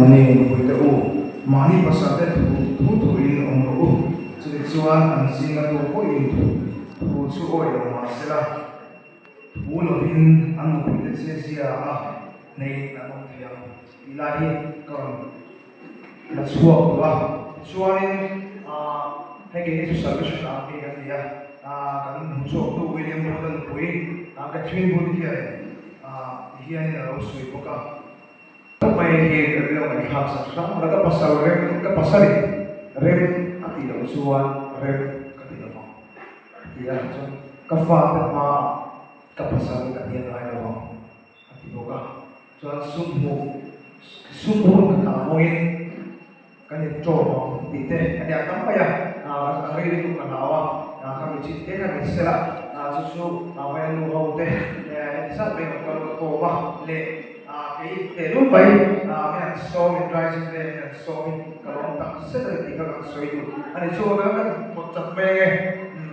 Mani puita u mani pasate tu in omro jadi cuan anjing atau poin tu suoi masela ulovin anu puita sia nei namun tiang ilahi kon la suo wa suanin hege itu service api kan dia kan musuh tu William Borden pui ka twin body dia ni la usui poka Pemain yang dengan hak sastra, mereka pasal rem ke pasal rem tidak usuan rem tidak mau. Dia kafat ke pasal dia lain mau. Tidak soal sumbu ketamuin kan itu coba dite ada apa ya? Hari itu kan awak kami cerita kan istilah susu apa yang lu teh ya sampai kalau kau le Pero pai मैं सोमी ड्राइव से Somi kalau tak sedang tinggal kan so itu ada coba kan potong